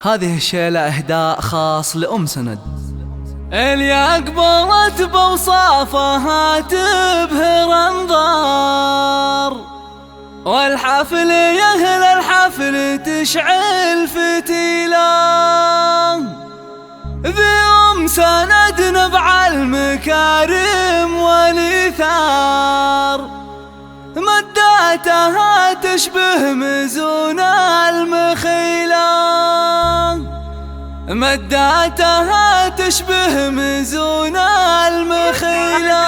هذه الشيلة إهداء خاص لأم سند. اللي أقبلت بوصافها تبهر أنظار، والحفل يا أهل الحفل تشعل فتيلة. ذي أم سند نبع المكارم والإيثار، مداتها تشبه مزون المخيلة، مداتها تشبه مزون المخيلة.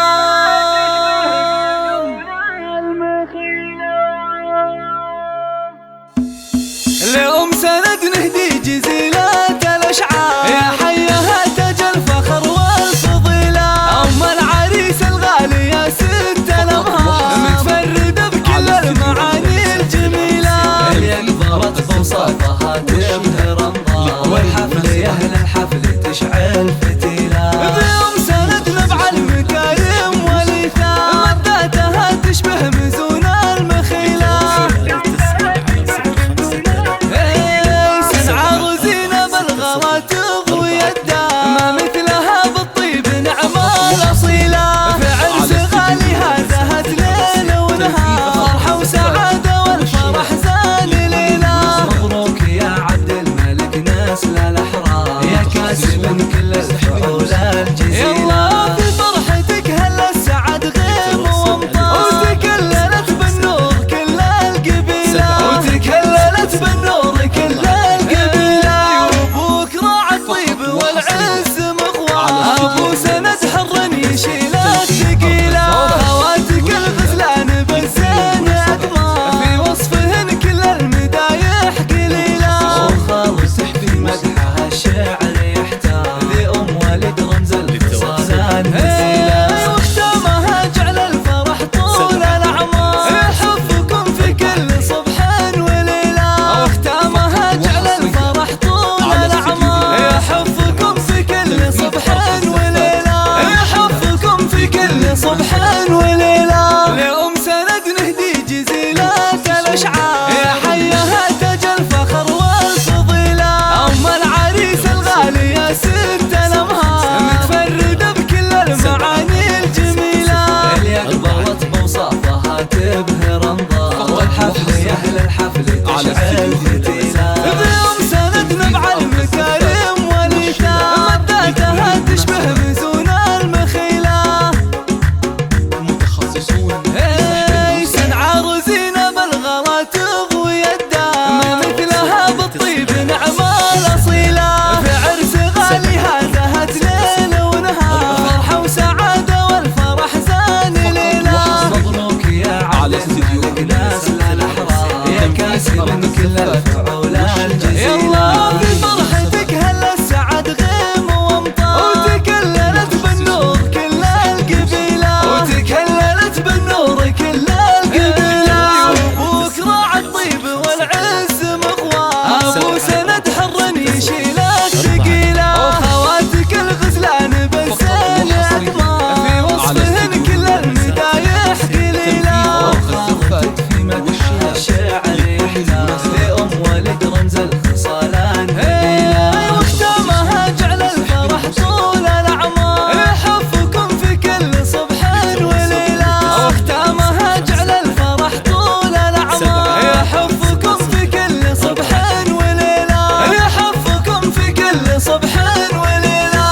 لأم سند نهدي جزيلات الأشعار، يا حيها تاج الفخر والفضيلة. أم العريس الغالي يا ست الأمهار، متفردة بكل المعاني الجميلة. اللي أقبلت بوصافها تبهر أنظار، والحفل يا أهل الحفل تشعل فتيلة. بأم سند نبع المكارم والإيثار، مداتها تشبه مزون المخيلة. سنعة رزينة بالغلا تضوي يدها، ما مثلها بالطيب نعمة الأصيلة. في عرس غاليها زهت ليل ونهار، فرحة وسعادة والفرح زان ليلة. مبروك يا عبد الملك نسل الأحرار، يا كاسب كل الفعول الجزيلة. يلا في فرحتك هلا السعد غيم وامطار، وتكللت بالنور كل القبيلة، وتكللت بالنور كل القبيلة. وابوك راعى الطيب والعز مغوار، ابو سند حر يشيل الثقيلة. خواتك الغزلان بالزين اكمار، في وصفهن كل المدايح قليلة. وخالص في مدحها الشعر يحتار، ذي أم ولد رمز الفصال النزيلة. واختامها جعل الفرح طول الأعمار، يحفكم في كل صبح وليلة. واختامها جعل الفرح طول الأعمار، يحفكم في كل صبح وليلة. يحفكم في كل صبح وليلة. لأم سند نهدي جزيلات الأشعار، يا حيها تاج الفخر والفضيلة. أم العريس الغالي يا ست الأمهار، متفردة بكل المعاني الجميلة. اللي أقبلت بوصافها تبهر أنظار، والحفل يا أهل الحفل تشعل فتيلة. بأم سند نبع المكارم والإيثار، مداتها تشبه مزون المخيلة. متخصصون سنعة رزينة بالغلا تضوي يدها، ما مثلها بالطيب نعمة الأصيلة. في عرس غاليها زهت ليل ونهار، فرحة وسعادة والفرح زان ليلة. مبروك يا عبد الملك نسل الأحرار، يا كاسب كل الفعول الجزيلة. يلا في فرحتك هلا السعد غيم وامطار، وتكللت بالنور كل القبيلة، وتكللت بالنور كل القبيلة. وابوك راعى الطيب والعز مغوار، ابو سند حر يشيل الثقيلة. وخواتك الغزلان بالزين اكمار، في وصفهن كل المدايح قليلة. وخالفت في مدحها الشعر يحتار، ذي أم ولد رمز الفصال النزيلة. واختامها جعل الفرح طول الأعمار، يحفكم في كل صبح وليلة. واختامها جعل الفرح طول الأعمار، يحفكم في كل صبح وليلة. يحفكم في كل صبح وليلة.